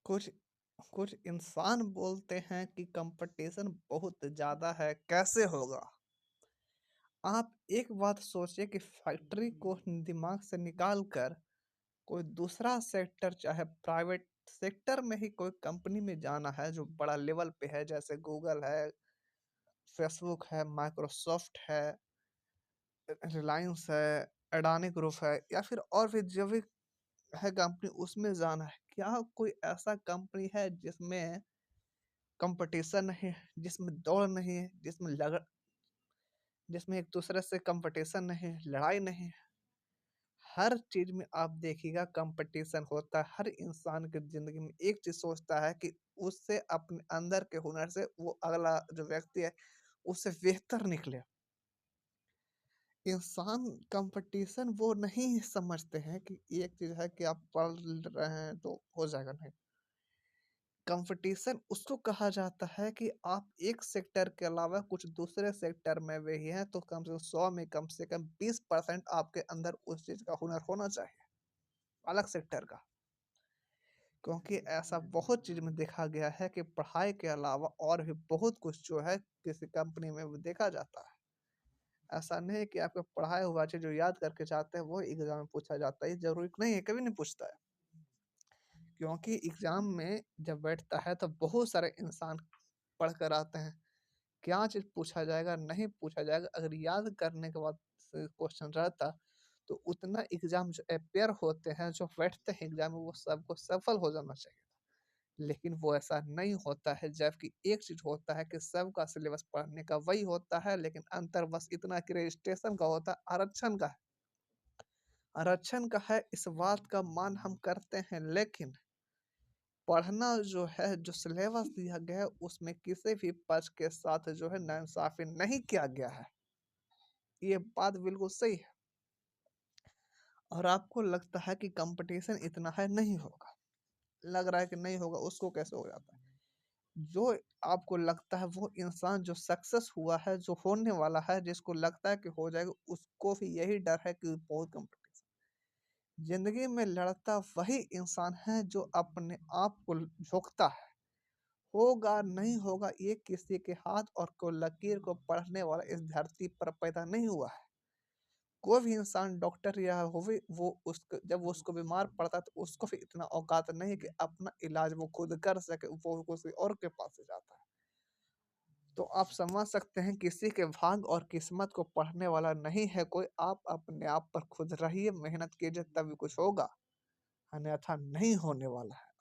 कुछ कुछ इंसान बोलते हैं कि कंपटीशन बहुत ज़्यादा है, कैसे होगा? आप एक बात सोचिए कि फैक्ट्री को दिमाग से निकाल कर कोई दूसरा सेक्टर चाहे प्राइवेट सेक्टर में ही कोई कंपनी में जाना है जो बड़ा लेवल पे है जैसे गूगल है, फेसबुक है, माइक्रोसॉफ्ट है, रिलायंस है, अडानी ग्रुप है या फिर और भी जो भी है कंपनी उसमें जाना है। क्या कोई ऐसा कंपनी है जिसमें कंपटीशन नहीं है, जिसमें दौड़ नहीं है, जिसमें एक दूसरे से कंपटीशन नहीं है, लड़ाई नहीं है। हर चीज़ में आप देखिएगा कंपटीशन होता है। हर इंसान की ज़िंदगी में एक चीज़ सोचता है कि उससे अपने अंदर के हुनर से वो अगला जो व्यक्ति है, उससे बेहतर निकले। इंसान कंपटीशन वो नहीं समझते हैं कि एक चीज़ है कि आप पढ़ रहे हैं तो हो जाएगा, नहीं। कंपटीशन उसको कहा जाता है कि आप एक सेक्टर के अलावा कुछ दूसरे सेक्टर में भी हैं तो कम से कम 100 में कम से कम 20% आपके अंदर उस चीज़ का हुनर होना चाहिए, अलग सेक्टर का। क्योंकि ऐसा बहुत चीज़ में देखा गया है कि पढ़ाई के अलावा और भी बहुत कुछ जो है किसी कंपनी में वो देखा जाता है। ऐसा नहीं है कि आपका पढ़ाया हुआ चीज़ जो याद करके जाते हैं वो एग्ज़ाम में पूछा जाता है, ये ज़रूरी नहीं है, कभी नहीं पूछता है। क्योंकि एग्ज़ाम में जब बैठता है तो बहुत सारे इंसान पढ़ कर आते हैं। क्या चीज़ पूछा जाएगा, नहीं पूछा जाएगा, अगर याद करने के बाद से क्वेश्चन रहता, तो उतना एग्ज़ाम जो अपियर होते हैं, जो बैठते हैं एग्ज़ाम में, वो सबको सफल हो जाना चाहिए था। लेकिन वो ऐसा नहीं होता है, जबकि एक चीज़ होता है कि सबका सिलेबस पढ़ने का वही होता है, लेकिन अंतर बस इतना कि रजिस्ट्रेशन का होता है, आरक्षण का है। आरक्षण का है, इस बात का मान हम करते हैं, लेकिन पढ़ना जो है, जो सिलेबस दिया गया है, उसमें किसी भी पक्ष के साथ जो है नाइंसाफ़ी नहीं किया गया है। ये बात बिल्कुल सही है और आपको लगता है कि कंपटीशन इतना है, नहीं होगा। लग रहा है कि नहीं होगा, उसको कैसे हो जाता है। जो आपको लगता है वो इंसान जो सक्सेस हुआ है, जो होने वाला है, जिसको लगता है कि हो जाएगा, उसको भी यही डर है कि बहुत कंपटीशन। ज़िंदगी में लड़ता वही इंसान है जो अपने आप को झोंकता है। होगा, नहीं होगा, ये किसी के हाथ और को लकीर को पढ़ने वाला इस धरती पर पैदा नहीं हुआ है। कोई भी इंसान डॉक्टर या हो भी वो उसको जब वो उसको बीमार पड़ता है तो उसको भी इतना औकात नहीं कि अपना इलाज वो खुद कर सके, वो किसी और के पास से जाता है। तो आप समझ सकते हैं किसी के भाग्य और किस्मत को पढ़ने वाला नहीं है कोई, आप अपने आप पर खुद रहिए, मेहनत कीजिए तभी कुछ होगा, अन्यथा नहीं होने वाला है।